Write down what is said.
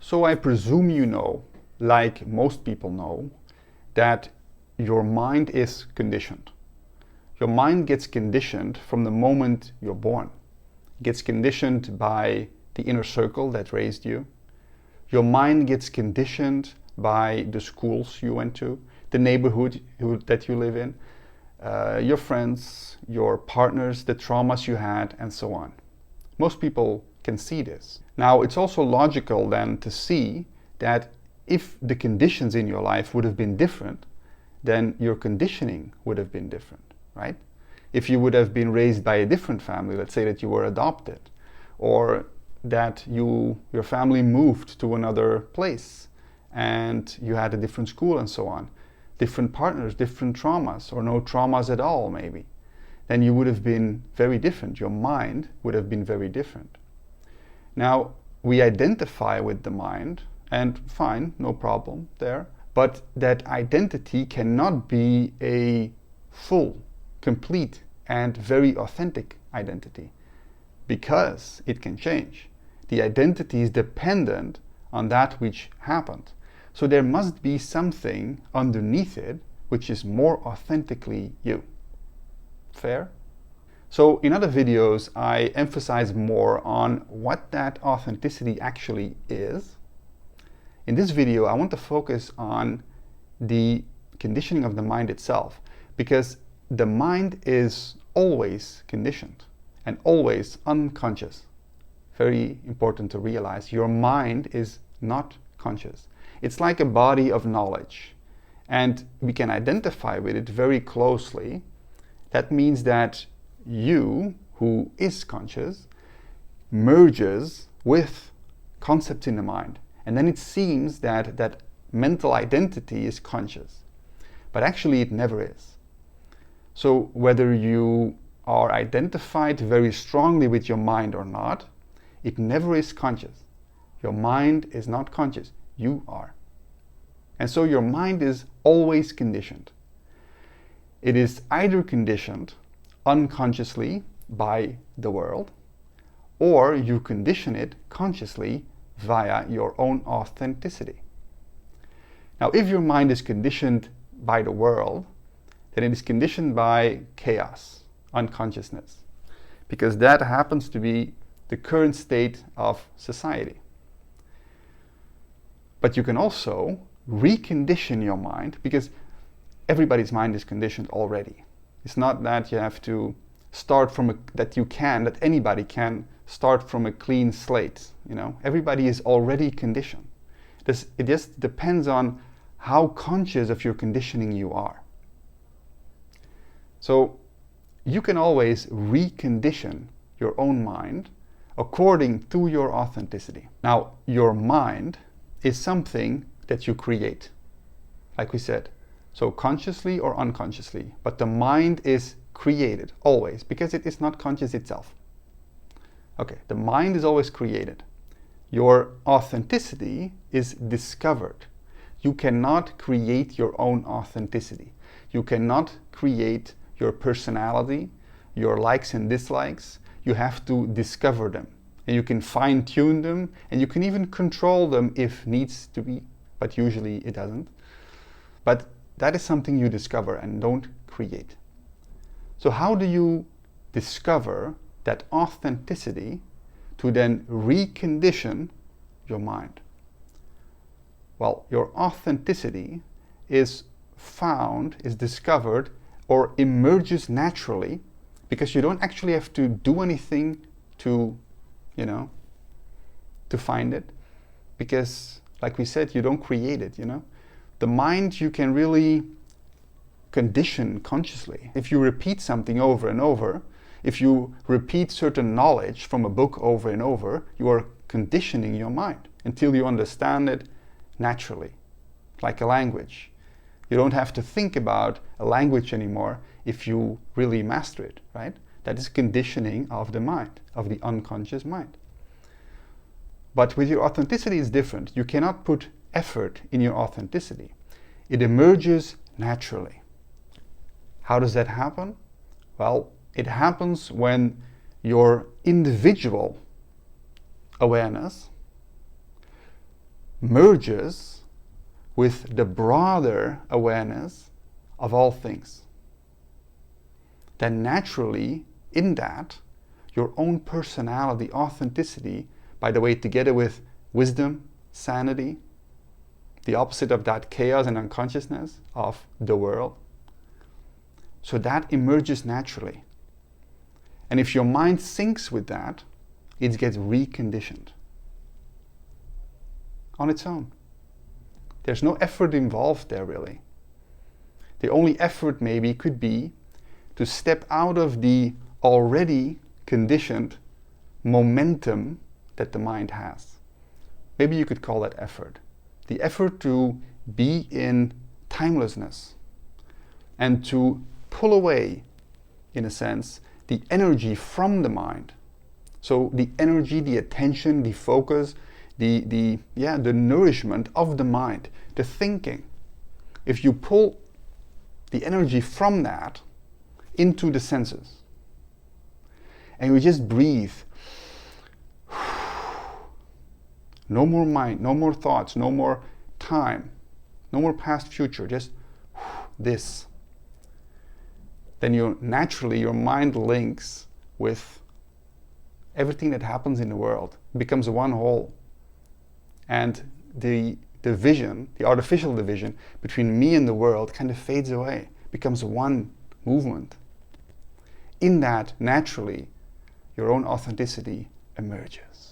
So I presume you know, like most people know, that your mind is conditioned. Your mind gets conditioned from the moment you're born. It gets conditioned by the inner circle that raised you. Your mind gets conditioned by the schools you went to, the neighborhood that you live in, your friends, your partners, the traumas you had, and so on. Most people can see this. Now, it's also logical then to see that if the conditions in your life would have been different, then your conditioning would have been different, right? If you would have been raised by a different family, let's say that you were adopted, or that your family moved to another place and you had a different school and so on, different partners, different traumas, or no traumas at all maybe, then you would have been very different. Your mind would have been very different. Now, we identify with the mind, and fine, no problem there, but that identity cannot be a full, complete, and very authentic identity, because it can change. The identity is dependent on that which happened. So there must be something underneath it which is more authentically you. Fair? So in other videos, I emphasize more on what that authenticity actually is. In this video, I want to focus on the conditioning of the mind itself, because the mind is always conditioned and always unconscious. Very important to realize. Your mind is not conscious. It's like a body of knowledge, and we can identify with it very closely. That means that you, who is conscious, merges with concepts in the mind. And then it seems that that mental identity is conscious. But actually it never is. So whether you are identified very strongly with your mind or not, it never is conscious. Your mind is not conscious. You are. And so your mind is always conditioned. It is either conditioned unconsciously by the world, or you condition it consciously via your own authenticity. Now, if your mind is conditioned by the world, then it is conditioned by chaos, unconsciousness, because that happens to be the current state of society. But you can also recondition your mind, because everybody's mind is conditioned already. It's not that you have to start from that anybody can start from a clean slate. Everybody is already conditioned. It just depends on how conscious of your conditioning you are. So you can always recondition your own mind according to your authenticity. Now, your mind is something that you create, like we said. So consciously or unconsciously, but the mind is created always, because it is not conscious itself. Okay, the mind is always created. Your authenticity is discovered. You cannot create your own authenticity. You cannot create your personality, your likes and dislikes. You have to discover them. And you can fine-tune them, and you can even control them if needs to be, but usually it doesn't. But that is something you discover and don't create. So how do you discover that authenticity to then recondition your mind? Well, your authenticity is discovered, or emerges naturally, because you don't actually have to do anything to find it, because, like we said, you don't create it. The mind you can really condition consciously. If you repeat something over and over, if you repeat certain knowledge from a book over and over, you are conditioning your mind until you understand it naturally, like a language. You don't have to think about a language anymore if you really master it, right? That is conditioning of the mind, of the unconscious mind. But with your authenticity, it's different. You cannot put effort in your authenticity. It emerges naturally. How does that happen? Well, it happens when your individual awareness merges with the broader awareness of all things, then naturally in that, your own personality, authenticity, by the way, together with wisdom, sanity, the opposite of that chaos and unconsciousness of the world. So that emerges naturally. And if your mind syncs with that, it gets reconditioned on its own. There's no effort involved there really. The only effort maybe could be to step out of the already conditioned momentum that the mind has. Maybe you could call that effort. The effort to be in timelessness and to pull away, in a sense, the energy from the mind. So the energy, the attention, the focus, the nourishment of the mind, the thinking. If you pull the energy from that into the senses, and you just breathe, no more mind, no more thoughts, no more time, no more past, future, just this. Then naturally your mind links with everything that happens in the world. It becomes one whole. And the division, the artificial division between me and the world kind of fades away, becomes one movement. In that, naturally, your own authenticity emerges.